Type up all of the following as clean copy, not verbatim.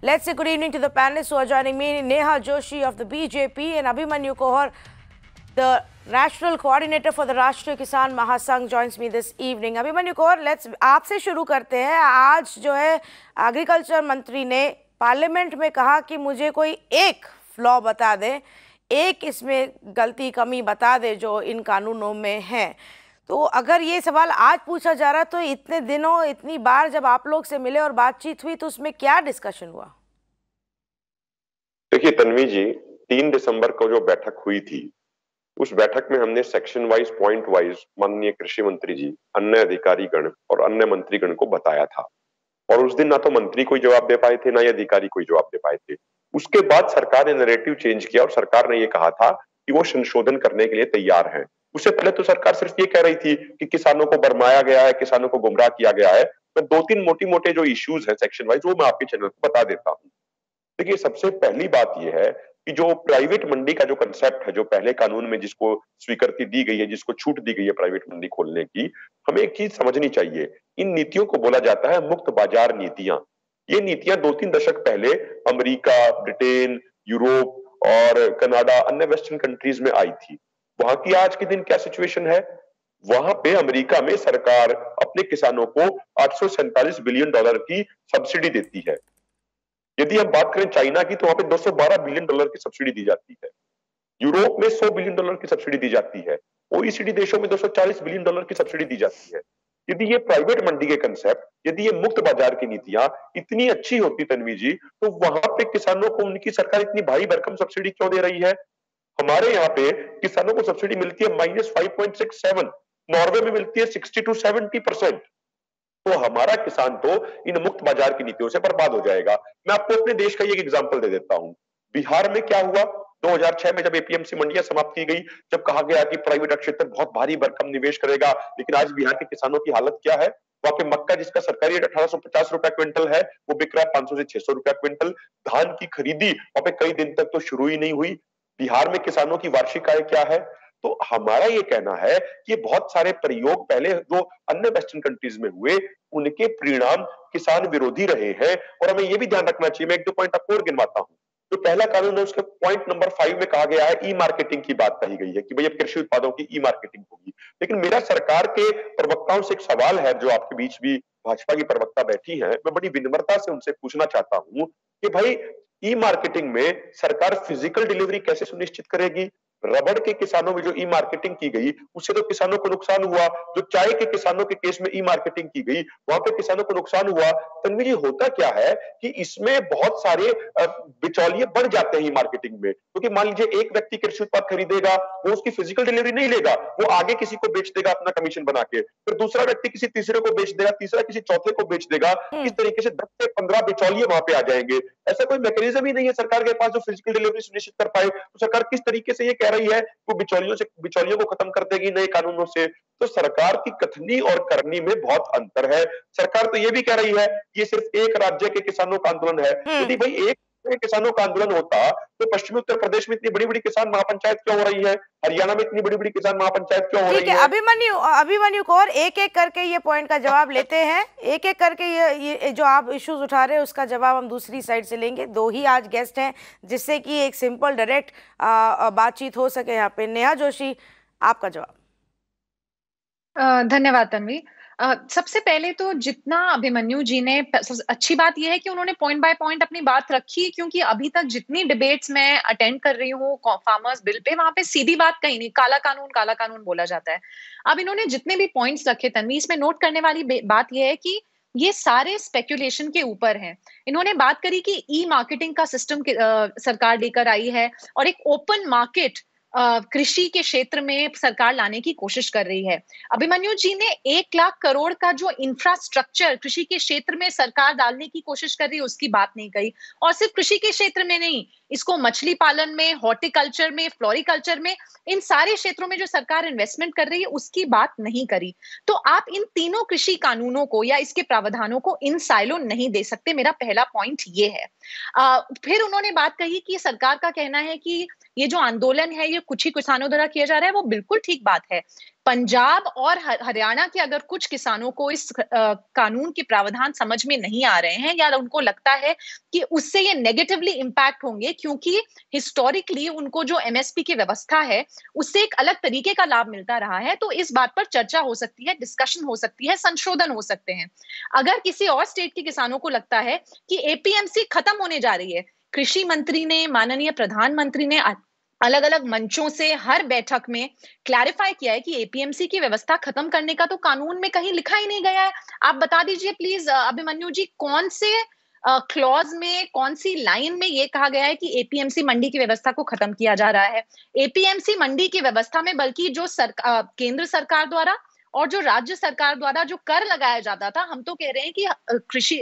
Let's say good evening to the panelists who are joining me. Neha Joshi of the BJP and Abhimanyu Kohar, the National Coordinator for the Rashtriya Kisan Mahasangh, joins me this evening. Abhimanyu Kohar, let's आपसे शुरू करते हैं. आज जो है agriculture मंत्री ने parliament में कहा कि मुझे कोई एक फ्लॉ बता दे, एक इसमें गलती कमी बता दे जो इन कानूनों में है. तो अगर ये सवाल आज पूछा जा रहा है तो इतने दिनों इतनी बार जब आप लोग से मिले और बातचीत हुई तो उसमें क्या डिस्कशन हुआ? देखिए तन्वी जी, 3 दिसंबर को जो बैठक हुई थी उस बैठक में हमने सेक्शन वाइज पॉइंट वाइज माननीय कृषि मंत्री जी, अन्य अधिकारीगण और अन्य मंत्रीगण को बताया था. और उस दिन ना तो मंत्री कोई जवाब दे पाए थे ना ही अधिकारी कोई जवाब दे पाए थे. उसके बाद सरकार ने नैरेटिव चेंज किया और सरकार ने ये कहा था कि वो संशोधन करने के लिए तैयार है. उससे पहले तो सरकार सिर्फ ये कह रही थी कि किसानों को भरमाया गया है, किसानों को गुमराह किया गया है. तो 2-3 मोटे जो इश्यूज है सेक्शन वाइज वो मैं आपके चैनल पर बता देता हूँ. देखिए सबसे पहली बात यह है कि जो प्राइवेट मंडी का जो कंसेप्ट है, जो पहले कानून में जिसको स्वीकृति दी गई है, जिसको छूट दी गई है प्राइवेट मंडी खोलने की, हमें एक चीज समझनी चाहिए. इन नीतियों को बोला जाता है मुक्त बाजार नीतियां. ये नीतियां 2-3 दशक पहले अमेरिका, ब्रिटेन, यूरोप और कनाडा, अन्य वेस्टर्न कंट्रीज में आई थी. वहां की आज के दिन क्या सिचुएशन है? वहां पे अमेरिका में सरकार अपने किसानों को $847 बिलियन की सब्सिडी देती है. यदि हम बात करें चाइना की तो वहां पे $212 बिलियन की सब्सिडी दी जाती है. यूरोप में $100 बिलियन की सब्सिडी दी जाती है. ओईसीडी देशों में $240 बिलियन की सब्सिडी दी जाती है. यदि ये प्राइवेट मंडी के कंसेप्ट, यदि ये मुक्त बाजार की नीतियां इतनी अच्छी होती तन्वी जी, तो वहां पे किसानों को उनकी सरकार इतनी भारी भरकम सब्सिडी क्यों दे रही है? हमारे यहाँ पे किसानों को सब्सिडी मिलती है -5.67, नॉर्वे में मिलती है 60 to 70%. तो हमारा किसान तो इन मुक्त बाजार की नीतियों से बर्बाद हो जाएगा. मैं आपको अपने देश का एक एग्जांपल दे देता हूं. बिहार में क्या हुआ 2006 में जब एपीएमसी मंडियां समाप्त की गई, जब कहा गया कि प्राइवेट क्षेत्र बहुत भारी भरकम निवेश करेगा, लेकिन आज बिहार के किसानों की हालत क्या है? वहां पे मक्का जिसका सरकारी रेट 1850 रुपया क्विंटल है, वो बिक रहा है 500 से 600 रुपया क्विंटल. धान की खरीदी वहां पे कई दिन तक तो शुरू ही नहीं हुई. बिहार में किसानों की वार्षिक आय क्या है? तो हमारा ये कहना है कि बहुत सारे प्रयोग पहले जो अन्य वेस्टर्न कंट्रीज में हुए उनके परिणाम किसान विरोधी रहे हैं. और हमें ये भी ध्यान रखना चाहिए, मैं 1-2 पॉइंट आपको और गिनवाता हूं. जो पहला कानून है उसके पॉइंट नंबर 5 में कहा गया है, ई मार्केटिंग की बात कही गई है कि भाई अब कृषि उत्पादों की ई मार्केटिंग होगी. लेकिन मेरा सरकार के प्रवक्ताओं से एक सवाल है, जो आपके बीच भी भाजपा की प्रवक्ता बैठी है, मैं बड़ी विनम्रता से उनसे पूछना चाहता हूं कि भाई ई मार्केटिंग में सरकार फिजिकल डिलीवरी कैसे सुनिश्चित करेगी? रबड़ के किसानों में जो ई मार्केटिंग की गई उससे तो किसानों को नुकसान हुआ. जो चाय के किसानों के केस में ई मार्केटिंग की गई वहां पे किसानों को नुकसान हुआ. तन्वी जी होता क्या है कि इसमें बहुत सारे बिचौलिए बढ़ जाते हैं ई मार्केटिंग में. क्योंकि मान लीजिए एक व्यक्ति कृषि उत्पाद खरीदेगा, वो उसकी फिजिकल डिलीवरी नहीं लेगा, वो आगे किसी को बेच देगा अपना कमीशन बना के, फिर दूसरा व्यक्ति किसी तीसरे को बेच देगा, तीसरा किसी चौथे को बेच देगा. इस तरीके से 10 से 15 बिचौलिए वहां पे आ जाएंगे. ऐसा कोई मैकेनिज्म ही नहीं है सरकार के पास जो फिजिकल डिलीवरी सुनिश्चित कर पाए. तो सरकार किस तरीके से ये कह रही है वो बिचौलियों को खत्म कर देगी नए कानूनों से? तो सरकार की कथनी और करनी में बहुत अंतर है. सरकार तो ये भी कह रही है ये सिर्फ एक राज्य के किसानों का आंदोलन है. यदि भाई एक किसानों का आंदोलन होता तो पश्चिमी उत्तर प्रदेश में इतनी बड़ी-बड़ी किसान महापंचायत क्यों हो रही है? हरियाणा में इतनी बड़ी-बड़ी किसान महापंचायत क्यों हो रही है? ठीक है अभिमन्यु को और एक-एक करके ये पॉइंट का जवाब लेते हैं. एक-एक करके ये जो आप इश्यूज उठा रहे हैं उसका जवाब हम दूसरी साइड से लेंगे. 2 ही आज गेस्ट हैं जिससे कि एक सिंपल डायरेक्ट बातचीत हो सके. यहाँ पे नेहा जोशी, आपका जवाब. धन्यवाद तन्वी. सबसे पहले तो जितना अभिमन्यु जी ने, अच्छी बात यह है कि उन्होंने पॉइंट बाय पॉइंट अपनी बात रखी, क्योंकि अभी तक जितनी डिबेट्स मैं अटेंड कर रही हूँ फार्मर्स बिल पे, वहां पे सीधी बात कहीं नहीं, काला कानून बोला जाता है. अब इन्होंने जितने भी पॉइंट्स रखे तन्वी, इसमें नोट करने वाली बात यह है कि ये सारे स्पेक्यूलेशन के ऊपर हैं. इन्होंने बात करी कि ई मार्केटिंग का सिस्टम सरकार लेकर आई है और एक ओपन मार्केट कृषि के क्षेत्र में सरकार लाने की कोशिश कर रही है. अभिमन्यु जी ने 1 लाख करोड़ का जो इंफ्रास्ट्रक्चर कृषि के क्षेत्र में सरकार डालने की कोशिश कर रही है उसकी बात नहीं कही. और सिर्फ कृषि के क्षेत्र में नहीं, इसको मछली पालन में, हॉर्टिकल्चर में, फ्लोरिकल्चर में, इन सारे क्षेत्रों में जो सरकार इन्वेस्टमेंट कर रही है उसकी बात नहीं करी. तो आप इन तीनों कृषि कानूनों को या इसके प्रावधानों को इन साइलो नहीं दे सकते. मेरा पहला पॉइंट ये है. फिर उन्होंने बात कही कि सरकार का कहना है कि ये जो आंदोलन है ये ये कुछ ही किसानों द्वारा किया जा रहा है, वो बिल्कुल ठीक बात है। पंजाब और हरियाणा के अगर कुछ किसानों को इस कानून के प्रावधान समझ में नहीं आ रहे हैं, या उनको लगता है कि उससे ये नेगेटिवली इंपैक्ट होंगे, क्योंकि हिस्टोरिकली उनको जो एमएसपी की व्यवस्था है उससे एक अलग तरीके का लाभ मिलता रहा है, तो इस बात पर चर्चा हो सकती है, डिस्कशन हो सकती है, संशोधन हो सकते हैं। अगर किसी और स्टेट के किसानों को लगता है कि एपीएमसी खत्म होने जा रही है, कृषि मंत्री ने, माननीय प्रधानमंत्री ने अलग अलग मंचों से हर बैठक में क्लैरिफाई किया है कि एपीएमसी की व्यवस्था खत्म करने का तो कानून में कहीं लिखा ही नहीं गया है। आप बता दीजिए प्लीज अभिमन्यु जी, कौन से क्लॉज में, कौन सी लाइन में ये कहा गया है कि एपीएमसी मंडी की व्यवस्था को खत्म किया जा रहा है? एपीएमसी मंडी की व्यवस्था में बल्कि जो केंद्र सरकार द्वारा और जो राज्य सरकार द्वारा जो कर लगाया जाता था, हम तो कह रहे हैं कि कृषि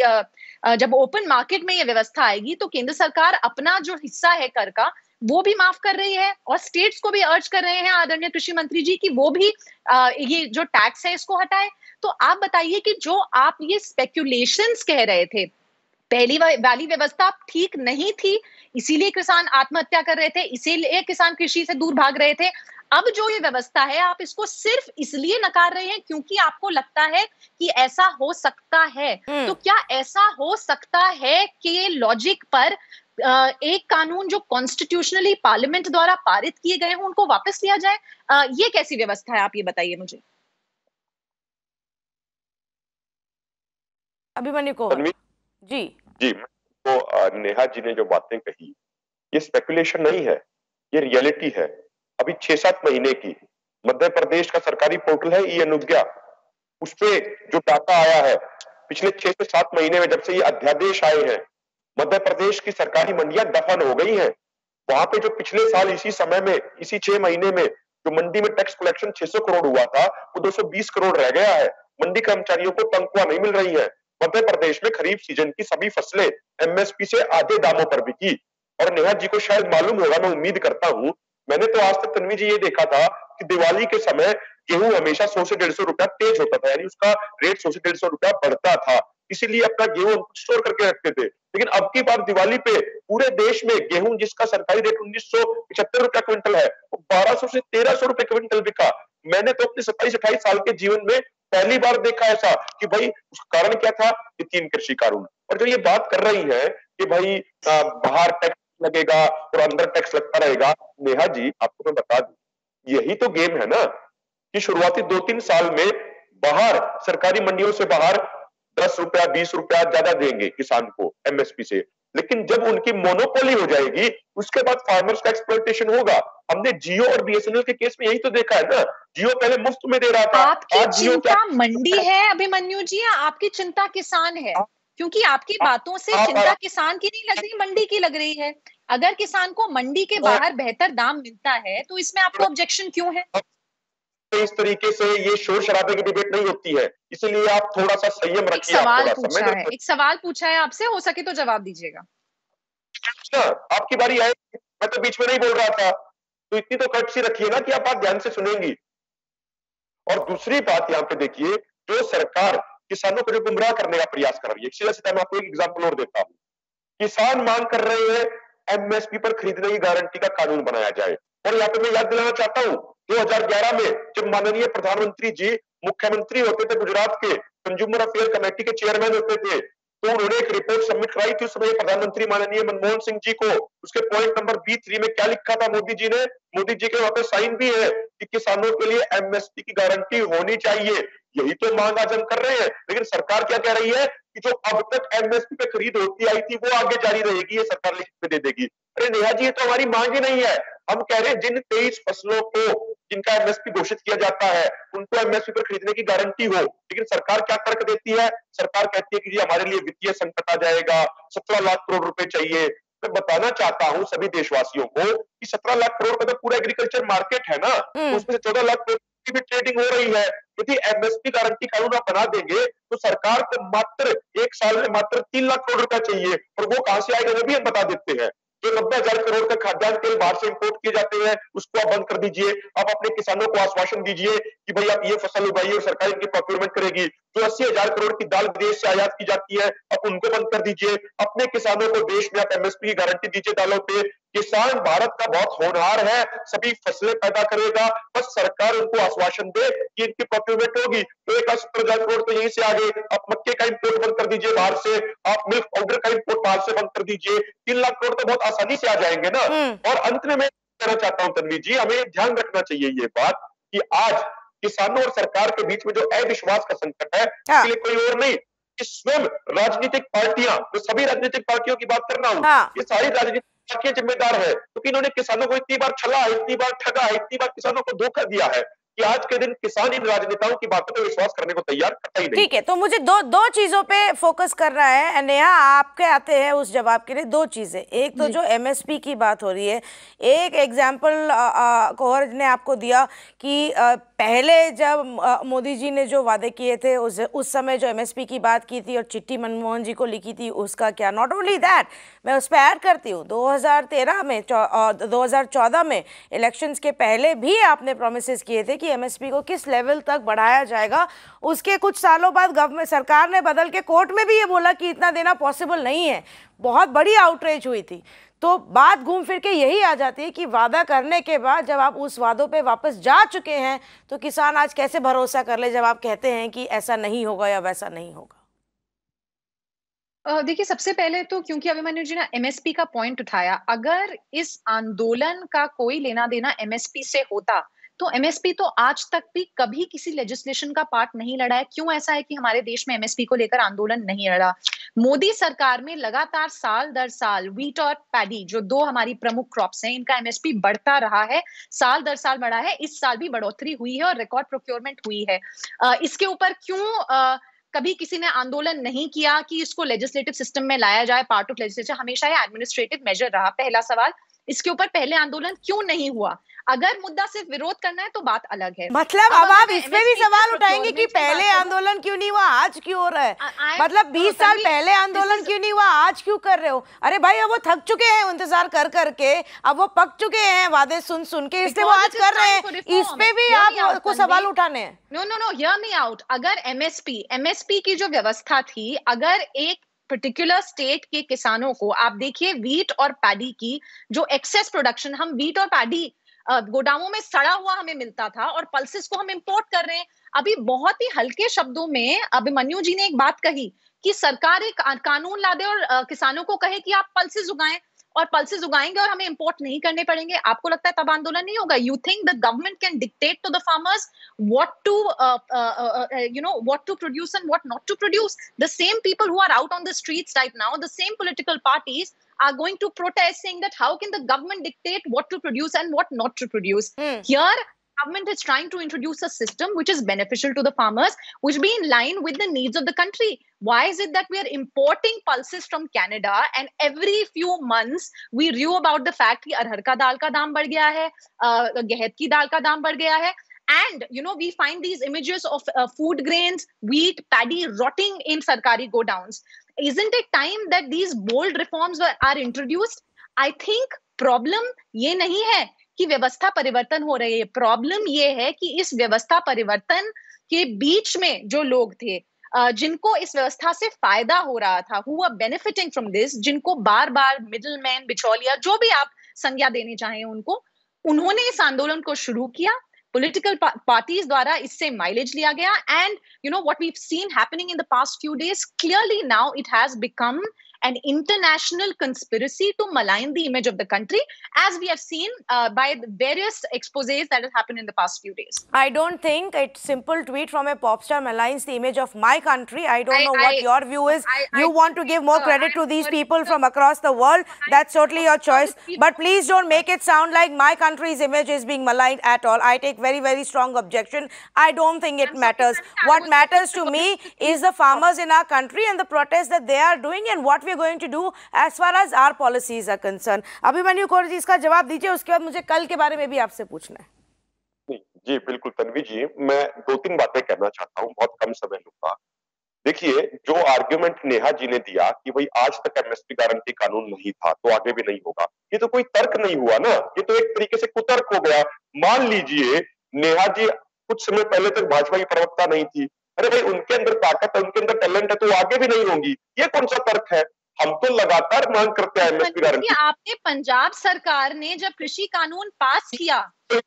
जब ओपन मार्केट में ये व्यवस्था आएगी तो केंद्र सरकार अपना जो हिस्सा है कर का वो भी माफ कर रही है, और स्टेट्स को भी अर्ज कर रहे हैं आदरणीय कृषि मंत्री जी कि वो भी ये जो टैक्स है इसको हटाए। तो आप बताइए कि जो आप ये स्पेक्यूलेशंस कह रहे थे, पहली वाली व्यवस्था ठीक नहीं थी, इसीलिए किसान आत्महत्या कर रहे थे, इसीलिए किसान कृषि से दूर भाग रहे थे, अब जो ये व्यवस्था है आप इसको सिर्फ इसलिए नकार रहे हैं क्योंकि आपको लगता है कि ऐसा हो सकता है। तो क्या ऐसा हो सकता है कि लॉजिक पर एक कानून जो कॉन्स्टिट्यूशनली पार्लियामेंट द्वारा पारित किए गए हैं उनको वापस लिया जाए? ये कैसी व्यवस्था है, आप ये बताइए मुझे। अभिमन्यु को जी जी, तो नेहा जी ने जो बातें कही, ये स्पेकुलेशन नहीं है, ये रियलिटी है। अभी 6-7 महीने की मध्य प्रदेश का सरकारी पोर्टल है ई अनुज्ञा, उस पे जो डाटा आया है पिछले 6 से 7 महीने में, जब से ये अध्यादेश आए हैं, मध्य प्रदेश की सरकारी मंडियां दफन हो गई हैं। वहां पे जो पिछले साल इसी समय में, इसी 6 महीने में जो मंडी में टैक्स कलेक्शन 600 करोड़ हुआ था, वो 220 करोड़ रह गया है। मंडी कर्मचारियों को तनख्वाह नहीं मिल रही है। मध्य प्रदेश में खरीफ सीजन की सभी फसलें एमएसपी से आधे दामों पर बिकी। और नेहा जी को शायद मालूम होगा, मैं उम्मीद करता हूं, मैंने तो आज तक तन्वी जी ये देखा था कि दिवाली के समय गेहूं हमेशा 100 से 150 रुपया तेज होता था, यानी उसका रेट 100 से 150 रुपया बढ़ता था, इसीलिए अपना गेहूं स्टोर करके रखते थे। लेकिन अब की बार दिवाली पे पूरे देश में गेहूं जिसका सरकारी रेट 1975 रुपया क्विंटल है, वो 1200 से 1300 रुपए क्विंटल बिका। मैंने तो अपने 27-28 साल के जीवन में पहली बार देखा ऐसा कि भाई उसका कारण क्या था, ये 3 कृषि कानून। और जो ये बात कर रही है कि भाई बाहर टैक्स लगेगा और अंदर टैक्स लगता रहेगा, नेहा जी आपको मैं बता दूं, यही तो गेम है ना कि शुरुआती 2-3 साल में बाहर सरकारी मंडियों से बाहर 10 रुपया 20 रुपया ज्यादा देंगे किसान को एमएसपी से, लेकिन जब उनकी मोनोपोली हो जाएगी उसके बाद फार्मर्स का एक्सप्लॉयटेशन होगा। हमने जियो और बीएसएनएल के केस में यही तो देखा है ना, जियो पहले मुफ्त में दे रहा था। आपकी चिंता मंडी है अभिमन्यु जी, या आपकी चिंता किसान है? क्योंकि आपकी बातों से चिंता किसान की नहीं लग रही, मंडी की लग रही है। अगर किसान को मंडी के बाहर बेहतर दाम मिलता है तो इसमें आपको ऑब्जेक्शन क्यों है? इस तरीके से ये शोर शराबे की डिबेट नहीं होती है, इसलिए आप थोड़ा सा संयम रखिए। एक सवाल पूछा है आपसे, हो सके तो जवाब दीजिएगा। आपकी बारी आएगी, मैं तो बीच में नहीं बोल रहा था, तो इतनी तो कर्टसी रखिए ना कि आप बात ध्यान से सुनेंगी। और दूसरी बात यहाँ पे देखिए, जो सरकार किसानों को जो गुमराह करने का प्रयास कर रही है, सीधा सीधा मैं आपको एक एग्जाम्पल और देता हूं। किसान मांग कर रहे हैं एमएसपी पर खरीदने की गारंटी का कानून बनाया जाए। और यहाँ पे मैं याद दिलाना चाहता हूं, 2011 में जब माननीय प्रधानमंत्री जी मुख्यमंत्री होते थे गुजरात के, कंज्यूमर अफेयर कमेटी के चेयरमैन होते थे, तो उन्होंने एक रिपोर्ट सबमिट कराई थी उस समय प्रधानमंत्री माननीय मनमोहन सिंह जी को। उसके पॉइंट नंबर B3 में क्या लिखा था मोदी जी ने, मोदी जी के वहां पे साइन भी है कि किसानों के लिए एमएसपी की गारंटी होनी चाहिए। यही तो मांग आज हम कर रहे हैं, लेकिन सरकार क्या कह रही है कि जो अब तक एमएसपी पे खरीद होती आई थी वो आगे जारी रहेगी, ये सरकार लिखित में दे देगी। अरे नेहा जी, ये तो हमारी मांग ही नहीं है। हम कह रहे हैं जिन 23 फसलों को जिनका एमएसपी घोषित किया जाता है उनको एमएसपी पर खरीदने की गारंटी हो। लेकिन सरकार क्या तर्क देती है, सरकार कहती है कि जी हमारे लिए वित्तीय संकट आ जाएगा, 17 लाख करोड़ रुपए चाहिए। मैं बताना चाहता हूं सभी देशवासियों को कि 17 लाख करोड़ का तो पूरा एग्रीकल्चर मार्केट है ना, तो उसमें से 14 लाख करोड़ की भी ट्रेडिंग हो रही है। यदि एमएसपी गारंटी कानून आप बना देंगे तो सरकार को मात्र 1 साल में मात्र 3 लाख करोड़ रुपया चाहिए, और वो कहां से आएगा वो भी हम बता देते हैं। जो 90,000 करोड़ का खाद्यान्न तेल बाहर से इंपोर्ट किए जाते हैं उसको आप बंद कर दीजिए। आप अपने किसानों को आश्वासन दीजिए कि भाई आप ये फसल उगाइए और सरकार इनकी प्रोक्योरमेंट करेगी। जो 80,000 करोड़ की दाल विदेश से आयात की जाती है आप उनको बंद कर दीजिए। अपने किसानों को देश में आप एमएसपी की गारंटी दीजिए दालों पे, किसान भारत का बहुत होनहार है, सभी फसलें पैदा करेगा, बस सरकार उनको आश्वासन दे कि इनकी प्रोक्योरमेंट होगी। तो 1,80,000 करोड़ तो यहीं से आ गए। आप मक्के का इंपोर्ट बंद कर दीजिए बाहर से, आप मिल्क पाउडर का इंपोर्ट बाहर से बंद कर दीजिए, 3 लाख करोड़ तो बहुत आसानी से आ जाएंगे ना। और अंत में मैं कहना चाहता हूं तन्वी जी, हमें ध्यान रखना चाहिए ये बात कि आज किसानों और सरकार के बीच में जो अविश्वास का संकट है, इसके लिए कोई और नहीं कि स्वयं राजनीतिक पार्टियां, तो सभी राजनीतिक पार्टियों की बात कर रहा हूं, ये सारी राजनीतिक पार्टियां जिम्मेदार है, क्योंकि इन्होंने किसानों को इतनी बार छला, इतनी बार ठगा है, इतनी बार किसानों को धोखा दिया है कि आज के दिन किसान इन राजनेताओं की बातों पर विश्वास करने को तैयार करता ही नहीं। ठीक है, तो मुझे दो चीजों पे फोकस करना है। नेहा, आपके आते हैं उस जवाब के लिए। दो चीजें, एक तो जो एमएसपी की बात हो रही है, एक एग्जाम्पल कोहर ने आपको दिया कि पहले जब मोदी जी ने जो वादे किए थे उस समय जो एमएसपी की बात की थी और चिट्ठी मनमोहन जी को लिखी थी, उसका क्या। नॉट ओनली दैट, मैं उस पर ऐड करती हूँ 2013 में 2014 में इलेक्शंस के पहले भी आपने प्रोमिसेस किए थे कि एमएसपी को किस लेवल तक बढ़ाया जाएगा। उसके कुछ सालों बाद गवर्नमेंट सरकार ने बदल के कोर्ट में भी ये बोला कि इतना देना पॉसिबल नहीं है। बहुत बड़ी आउटरीच हुई थी। तो बात घूम फिर के यही आ जाती है कि वादा करने के बाद जब आप उस वादों पे वापस जा चुके हैं तो किसान आज कैसे भरोसा कर ले जब आप कहते हैं कि ऐसा नहीं होगा या वैसा नहीं होगा। देखिए, सबसे पहले तो क्योंकि अभिमन्यु जी ने एमएसपी का पॉइंट उठाया, अगर इस आंदोलन का कोई लेना देना एमएसपी से होता तो एमएसपी तो आज तक भी कभी किसी लेजिस्लेशन का पार्ट नहीं लड़ा है। क्यों ऐसा है कि हमारे देश में एमएसपी को लेकर आंदोलन नहीं लड़ा? मोदी सरकार में लगातार साल दर साल व्हीट और पैडी, जो दो हमारी प्रमुख क्रॉप्स हैं, इनका एमएसपी बढ़ता रहा है, साल दर साल बढ़ा है। इस साल भी बढ़ोतरी हुई है और रिकॉर्ड प्रोक्योरमेंट हुई है। इसके ऊपर क्यों कभी किसी ने आंदोलन नहीं किया कि इसको लेजिस्लेटिव सिस्टम में लाया जाए, पार्ट ऑफ लेजिस्लेचर? हमेशा ये एडमिनिस्ट्रेटिव मेजर रहा। पहला सवाल, इसके ऊपर पहले आंदोलन क्यों नहीं हुआ? अगर मुद्दा सिर्फ विरोध करना है तो बात अलग है। मतलब अब आप इसमें भी सवाल उठाएंगे कि पहले आंदोलन क्यों नहीं हुआ, आज क्यों हो रहा है? मतलब 20 साल पहले आंदोलन क्यों नहीं हुआ, आज क्यों कर रहे हो? अरे भाई, अब वो थक चुके हैं इंतजार कर करके, अब वो पक चुके हैं वादे सुन सुन के, इसलिए वो आज कर रहे हैं। इस पे भी आपको सवाल उठाने हैं। No, here me out. अगर एमएसपी की जो व्यवस्था थी, अगर एक पर्टिकुलर स्टेट के किसानों को, आप देखिए व्हीट और पैडी की जो एक्सेस प्रोडक्शन, हम व्हीट और पैडी गोदामों में सड़ा हुआ हमें मिलता था और पल्सेस को हम इंपोर्ट कर रहे हैं। अभी बहुत ही हल्के शब्दों में अभिमन्यु जी ने एक बात कही कि सरकार एक कानून ला दे और किसानों को कहे कि आप पल्सेस उगाएं, और पल्सेस उगाएंगे और हमें इंपोर्ट नहीं करने पड़ेंगे। आपको लगता है तब आंदोलन नहीं होगा? You think the government can dictate to the farmers what to produce and what not to produce? The same people who are out on the streets right now, the same political parties are going to protest saying that how can the government dictate what to produce and what not to produce? Here government is trying to introduce a system which is beneficial to the farmers, which be in line with the needs of the country. Why is it that we are importing pulses from Canada and every few months we review about the fact कि अरहर का दाल का दाम बढ़ गया है, गेहूं की दाल का दाम बढ़ गया है, and we find these images of food grains, wheat, paddy rotting in sarkari godowns. Isn't it time that these bold reforms are introduced? I think problem ये नहीं है कि व्यवस्था परिवर्तन हो रही है, प्रॉब्लम ये है कि इस व्यवस्था परिवर्तन के बीच में जो लोग थे, जिनको इस व्यवस्था से फायदा हो रहा था, who were benefiting from this, जिनको बार बार मिडलमैन, बिचौलिया, जो भी आप संज्ञा देने चाहें उनको, उन्होंने इस आंदोलन को शुरू किया। Political parties द्वारा इससे माइलेज लिया गया, and what we've seen happening in the past few days, clearly now it has become an international conspiracy to malign the image of the country, as we have seen by the various exposés that have happened in the past few days. I don't think a simple tweet from a pop star maligns the image of my country. I don't know what your view is. You want to give more credit to these people from across the world. That's totally your choice. But please don't make it sound like my country's image is being maligned at all. I take very, very strong objection. I don't think it matters. What matters to me is the farmers in our country and the protests that they are doing and what we're going to do as far as our policies are concerned. Abhimanyu Kaur ji, इसका जवाब दीजिए, उसके बाद मुझे कल के बारे में भी आपसे पूछना है। जी बिल्कुल तन्वी जी, मैं 2-3 बातें कहना चाहता हूँ, बहुत कम समय लूंगा। देखिए, जो आर्ग्यूमेंट नेहा जी ने दिया कि भाई आज तक एमएसपी गारंटी कानून नहीं था तो आगे भी नहीं होगा, ये तो कोई तर्क नहीं हुआ ना, ये तो एक तरीके से कुतर्क हो गया। मान लीजिए नेहा जी कुछ समय पहले तक भाजपा की प्रवक्ता नहीं थी, अरे भाई उनके अंदर ताकत है, उनके अंदर टैलेंट है, तो आगे भी नहीं होंगी, ये कौन सा तर्क है? हम तो लगातार मांग करते हैं एमएसपी गारंटी। आपने पंजाब सरकार ने जब कृषि कानून पास किया,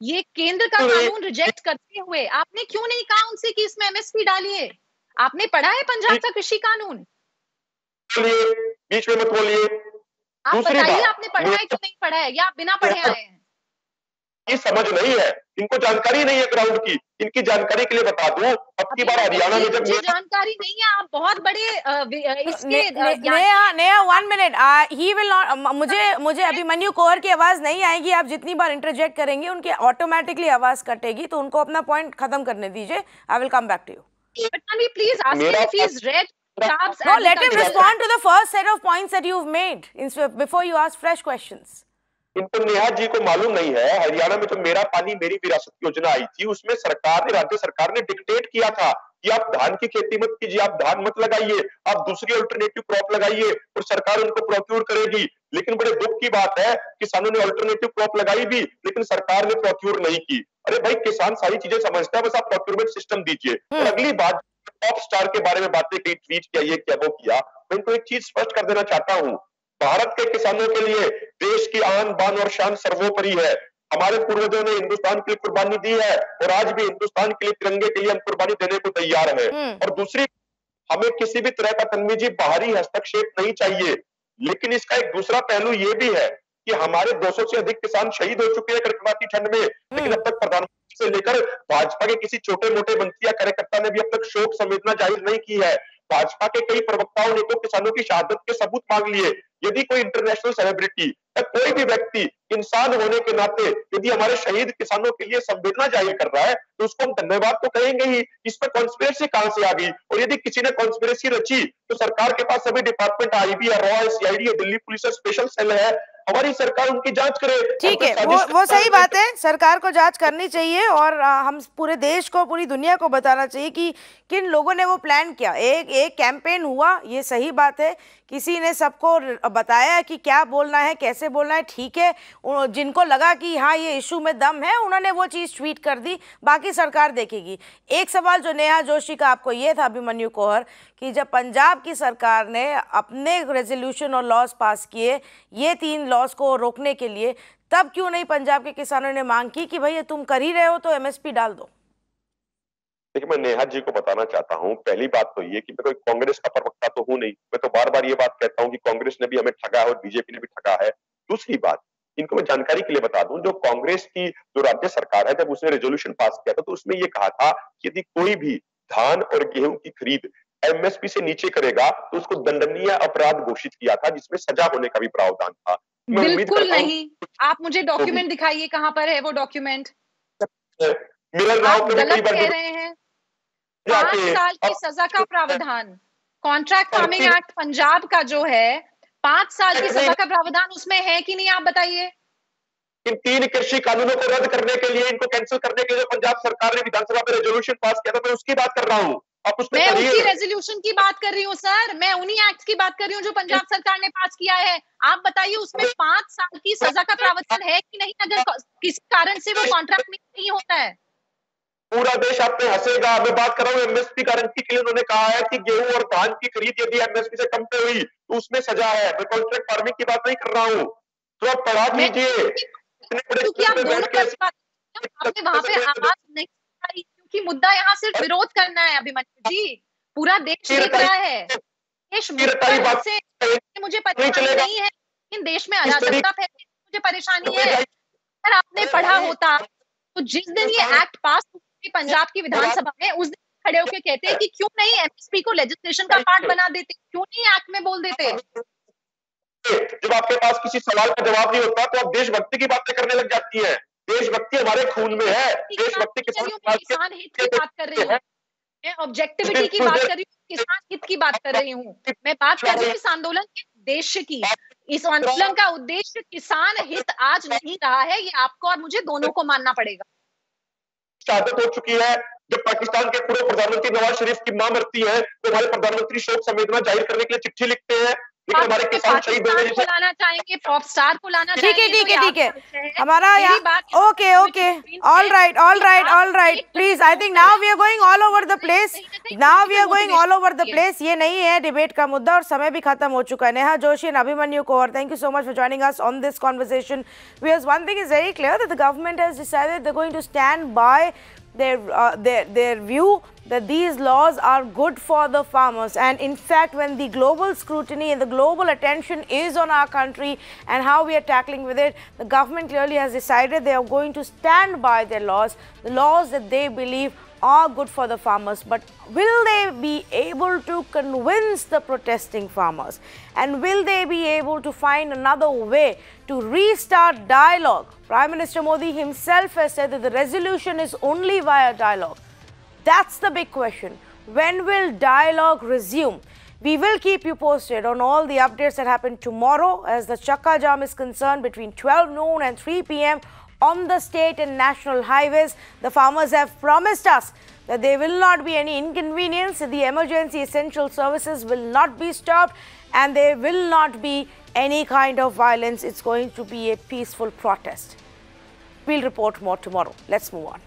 ये केंद्र का कानून रिजेक्ट करते हुए, आपने क्यों नहीं कहा उनसे कि इसमें एमएसपी डालिए? आपने पढ़ा है पंजाब का कृषि कानून? बीच में मत बोलिए। आप बताइए, आपने पढ़ा है कि नहीं पढ़ा है, या आप बिना पढ़े आए हैं? ये समझ नहीं है, इनको जानकारी नहीं है ग्राउंड की। इनकी जानकारी के लिए बता दूं, अब की बार हरियाणा में जब जानकारी नहीं है, आप बहुत बड़े इसके Neha 1 minute, he will not, मुझे अभिमन्यु कोहर की आवाज नहीं आएगी। आप जितनी बार इंटरजेक्ट करेंगे उनकी ऑटोमेटिकली आवाज कटेगी, तो उनको अपना पॉइंट खत्म करने दीजिए। I will come back to you. Please ask him if he is red. No, let him respond to the first set of points that you've made before you ask fresh questions. इनको नेहा जी को मालूम नहीं है, हरियाणा में जो मेरा पानी मेरी विरासत योजना आई थी, उसमें सरकार ने, राज्य सरकार ने डिक्टेट किया था कि आप धान की खेती मत कीजिए, आप धान मत लगाइए, आप दूसरी अल्टरनेटिव क्रॉप लगाइए, और सरकार उनको प्रोक्योर करेगी। लेकिन बड़े दुख की बात है, किसानों ने अल्टरनेटिव क्रॉप लगाई भी, लेकिन सरकार ने प्रोक्योर नहीं की। अरे भाई, किसान सारी चीजें समझता है, बस आप प्रोक्योरमेंट सिस्टम दीजिए। और अगली बात, टॉप स्टार के बारे में बातें की, ट्वीट किया, ये किया, वो किया, मैं इनको एक चीज स्पष्ट कर देना चाहता हूं। भारत के किसानों के लिए देश की आन बान और शान सर्वोपरि है। हमारे पूर्वजों ने हिंदुस्तान के लिए कुर्बानी दी है, और आज भी हिंदुस्तान के लिए, तिरंगे के लिए हम कुर्बानी देने को तैयार है। और दूसरी, हमें किसी भी तरह का तन्वी जी बाहरी हस्तक्षेप नहीं चाहिए। लेकिन इसका एक दूसरा पहलू ये भी है कि हमारे 200 से अधिक किसान शहीद हो चुके हैं कड़कड़ाती ठंड में, लेकिन अब तक प्रधानमंत्री से लेकर भाजपा के किसी छोटे मोटे मंत्री या कार्यकर्ता ने भी अब तक शोक संवेदना जाहिर नहीं की है। भाजपा के कई प्रवक्ताओं ने तो किसानों की शहादत के सबूत मांग लिए। यदि कोई इंटरनेशनल सेलिब्रिटी या कोई भी व्यक्ति इंसान होने के नाते यदि हमारे शहीद किसानों के लिए संवेदना जाहिर कर रहा है, तो उसको हम धन्यवाद तो कहेंगे ही। इसमें कॉन्स्पिरेसी कहां से आ गई? और यदि किसी ने कॉन्स्पिरेसी रची, तो सरकार के पास सभी डिपार्टमेंट, आईबी है, रॉ है, सीआईडी है, दिल्ली पुलिस है, स्पेशल सेल है, हमारी सरकार उनकी जांच करे। ठीक है, वो सही बात है, सरकार को जांच करनी चाहिए, और हम पूरे देश को, पूरी दुनिया को बताना चाहिए कि किन लोगों ने वो प्लान किया। एक कैंपेन हुआ, ये सही बात है, किसी ने सबको बताया कि क्या बोलना है, कैसे बोलना है, ठीक है। जिनको लगा कि हाँ ये इशू में दम है, उन्होंने वो चीज़ ट्वीट कर दी, बाकी सरकार देखेगी। एक सवाल जो नेहा जोशी का आपको ये था, अभिमन्यु कोहर, कि जब पंजाब की सरकार ने अपने रेजोल्यूशन और लॉज पास किए ये 3 लॉज को रोकने के लिए, तब क्यों नहीं पंजाब के किसानों ने मांग की कि भैया तुम कर ही रहे हो तो एमएसपी डाल दो? देखिए, मैं नेहा जी को बताना चाहता हूं, पहली बात तो ये कि मैं कोई कांग्रेस का प्रवक्ता तो हूं नहीं, मैं तो बार बार ये बात कहता हूं कि कांग्रेस ने भी हमें ठगा है और बीजेपी ने भी ठगा है। दूसरी बात, इनको मैं जानकारी के लिए बता दूं, जो कांग्रेस की जो राज्य सरकार है, जब उसने रेजोल्यूशन पास किया था, तो उसमें ये कहा था कि यदि कोई भी धान और गेहूं की खरीद एमएसपी से नीचे करेगा तो उसको दंडनीय अपराध घोषित किया था, जिसमें सजा होने का भी प्रावधान था। बिल्कुल नहीं। आप मुझे डॉक्यूमेंट दिखाइए, कहां पर है वो डॉक्यूमेंट? आप गलत कह रहे हैं। 5 साल की सजा का प्रावधान, कॉन्ट्रैक्ट फार्मिंग एक्ट पंजाब का जो है, 5 साल की सजा का प्रावधान उसमें है कि नहीं, आप बताइए। इन 3 कृषि कानूनों को रद्द करने के लिए, इनको कैंसिल करने के लिए पंजाब सरकार ने विधानसभा में रेजोल्यूशन पास किया था, मैं उसकी बात कर रहा हूं। मैं उसी रेजोल्यूशन की बात कर रही हूँ सर, मैं उन्हीं एक्ट की बात कर रही हूँ जो पंजाब सरकार ने पास किया है। आप बताइए उसमें 5 साल की सजा का प्रावधान है कि नहीं, अगर किसी कारण से वो कॉन्ट्रैक्ट में नहीं होता है? पूरा देश आप पे हंसेगा। मैं बात कर रहा हूँ एमएसपी गारंटी के लिए। उन्होंने कहा है कि गेहूं और धान की खरीद यदि एमएसपी से कम पे हुई तो उसमें सजा है। मैं कॉन्ट्रैक्ट फार्मिंग की बात नहीं कर रहा हूँ, तो आप पढ़ा लीजिए। क्योंकि आप दोनों आपने वहां पे आवाज नहीं उठाई, क्योंकि मुद्दा यहाँ सिर्फ विरोध करना है अभिमन्यु जी, पूरा देश देख रहा है। देश मुझे परेशानी नहीं है, लेकिन देश में अराजकता फैलती मुझे परेशानी है। अगर आपने पढ़ा होता तो जिस दिन ये एक्ट पास हुई पंजाब की विधानसभा में, उस दिन खड़े होकर कहते हैं कि क्यों नहीं एमएसपी को लेजिस्लेशन का पार्ट बना देते, क्यों नहीं एक्ट में बोल देते। जब आपके पास किसी सवाल का जवाब नहीं होता तो आप देशभक्ति की बातें करने लग जाती हैं। देशभक्ति हमारे खून में है। देशभक्ति किसान हित की बात कर रही हूँ, मैं ऑब्जेक्टिविटी की बात कर रही हूँ, किसान हित की बात कर रही हूँ। मैं बात कर रही हूँ इस आंदोलन के उद्देश्य की। इस आंदोलन का उद्देश्य किसान हित आज नहीं रहा है, ये आपको और मुझे दोनों को मानना पड़ेगा। शहादत हो चुकी है। जब पाकिस्तान के पूर्व प्रधानमंत्री नवाज शरीफ की मां मरती है तो हमारे प्रधानमंत्री शोक संवेदना जाहिर करने के लिए चिट्ठी लिखते हैं। लेकिन हमारे किसान शहीद हो गए। को लाना चाहेंगे, पॉप स्टार को लाना चाहेंगे। ठीक है हमारा okay all right please. I think now we are going all over the place ये नहीं है डिबेट का मुद्दा और समय भी खत्म हो चुका है। Neha Joshi and Abhimanyu Kaur, thank you so much for joining us on this conversation. Because one thing is very clear, that the government has decided they're going to stand by their view that these laws are good for the farmers. And in fact, when the global scrutiny and the global attention is on our country and how we are tackling with it, the government clearly has decided they are going to stand by their laws, the laws that they believe are good for the farmers. But will they be able to convince the protesting farmers? And will they be able to find another way to restart dialogue? Prime Minister Modi himself has said that the resolution is only via dialogue. That's the big question. When will dialogue resume? We will keep you posted on all the updates that happen tomorrow as the Chakka Jam is concerned between 12 noon and 3 p.m. on the state and national highways. The farmers have promised us that there will not be any inconvenience, the emergency essential services will not be stopped, and there will not be any kind of violence. It's going to be a peaceful protest. We'll report more tomorrow. Let's move on.